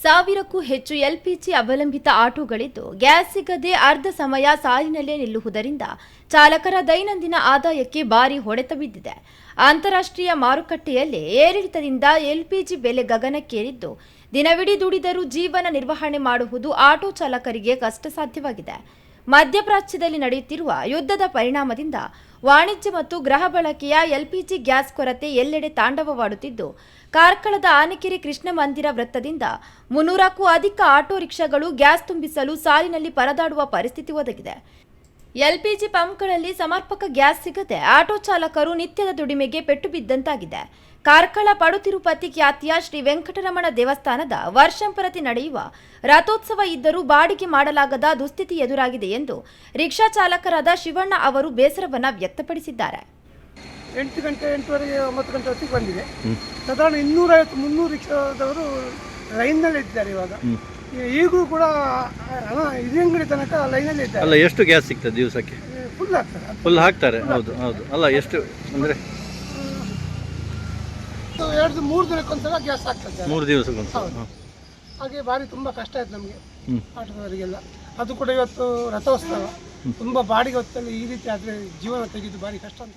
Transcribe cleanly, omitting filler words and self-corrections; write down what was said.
1000ಕ್ಕೂ ಹೆಚ್ಚು ಎಲ್ಪಿಜಿ ಅವಲಂಬಿತ ಆಟೋಗಳಿದ್ದು ಗ್ಯಾಸ್ ಸಿಗದೆ ಅರ್ಧ ಸಮಯ ಸಾಲಿನಲ್ಲೇ ನಿಲ್ಲುವುದರಿಂದ ಚಾಲಕರ ದೈನಂದಿನ ಆದಾಯಕ್ಕೆ ಭಾರಿ ಹೊಡೆತ ಬಿದ್ದಿದೆ. ಅಂತಾರಾಷ್ಟ್ರೀಯ ಮಾರುಕಟ್ಟೆಯಲ್ಲಿ ಏರಿಳಿತದಿಂದ ಎಲ್ಪಿಜಿ ಬೆಲೆ ಗಗನಕ್ಕೇರಿದ್ದು ದಿನವಿಡೀ ದುಡಿದರೂ ಜೀವನ ನಿರ್ವಹಣೆ ಮಾಡುವುದು ಆಟೋ ಚಾಲಕರಿಗೆ ಕಷ್ಟ ಸಾಧ್ಯವಾಗಿದೆ. ಮಧ್ಯಪ್ರಾಚ್ಯದಲ್ಲಿ ನಡೆಯುತ್ತಿರುವ ಯುದ್ಧದ ಪರಿಣಾಮದಿಂದ ವಾಣಿಜ್ಯ ಮತ್ತು ಗೃಹ ಬಳಕೆಯ ಎಲ್ಪಿಜಿ ಗ್ಯಾಸ್ ಕೊರತೆ ಎಲ್ಲೆಡೆ ತಾಂಡವವಾಡುತ್ತಿದ್ದು ಕಾರ್ಕಳದ ಆನೆಕೆರೆ ಕೃಷ್ಣ ಮಂದಿರ ವೃತ್ತದಿಂದ 300ಕ್ಕೂ ಅಧಿಕ ಆಟೋ ರಿಕ್ಷಾಗಳು ಗ್ಯಾಸ್ ತುಂಬಿಸಲು ಸಾಲಿನಲ್ಲಿ ಪರದಾಡುವ ಪರಿಸ್ಥಿತಿ ಒದಗಿದೆ. ಎಲ್ಪಿಜಿ ಪಂಪ್ಗಳಲ್ಲಿ ಸಮರ್ಪಕ ಗ್ಯಾಸ್ ಸಿಗದೆ ಆಟೋ ಚಾಲಕರು ನಿತ್ಯದ ದುಡಿಮೆಗೆ ಪೆಟ್ಟು ಬಿದ್ದಂತಾಗಿದೆ. ಕಾರ್ಕಳ ಪಡುತಿರುಪತಿ ಖ್ಯಾತಿಯ ಶ್ರೀ ವೆಂಕಟರಮಣ ದೇವಸ್ಥಾನದ ವರ್ಷಂಪ್ರತಿ ನಡೆಯುವ ರಥೋತ್ಸವ ಇದ್ದರೂ ಬಾಡಿಗೆ ಮಾಡಲಾಗದ ದುಸ್ಥಿತಿ ಎದುರಾಗಿದೆ ಎಂದು ರಿಕ್ಷಾ ಚಾಲಕರಾದ ಶಿವಣ್ಣ ಅವರು ಬೇಸರವನ್ನು ವ್ಯಕ್ತಪಡಿಸಿದ್ದಾರೆ. 8 ಗಂಟೆ 8:30 9 ಗಂಟೆ ಹೊತ್ತಿಗೆ ಬಂದಿದೆ. ಸಾಧಾರಣ 250-300 ರಿಕ್ಷಾದವರು ಲೈನ್ನಲ್ಲಿ ಇದ್ದಾರೆ. ಇವಾಗ ಈಗಲೂ ಕೂಡ ಇದಂಗಡಿ ತನಕ ಲೈನಲ್ಲಿ ಇದ್ದಾರೆ. ಅಲ್ಲ, ಎಷ್ಟು ಗ್ಯಾಸ್ ಸಿಗ್ತದೆ ದಿವಸಕ್ಕೆ? ಫುಲ್ ಆಗ್ತಾರೆ. ಫುಲ್ ಹಾಕ್ತಾರೆ. ಹೌದು ಹೌದು. ಅಲ್ಲ, ಎಷ್ಟು ಅಂದರೆ 2-3 ದಿನಕ್ಕೊಂದ್ಸಲ ಗ್ಯಾಸ್ ಆಗ್ತದೆ. 3 ದಿವಸಕ್ಕೊಂದ್ಸಲ. ಹಾಗೆ ಭಾರಿ ತುಂಬ ಕಷ್ಟ ಆಯ್ತು ನಮಗೆ ಆಟೋದವರಿಗೆಲ್ಲ. ಅದು ಕೂಡ ಇವತ್ತು ರಥೋತ್ಸವ, ತುಂಬ ಬಾಡಿಗೆ ಹೊತ್ತಲ್ಲಿ ಈ ರೀತಿ ಆದರೆ ಜೀವನ ತೆಗೆದು ಭಾರಿ ಕಷ್ಟ ಅಂತ.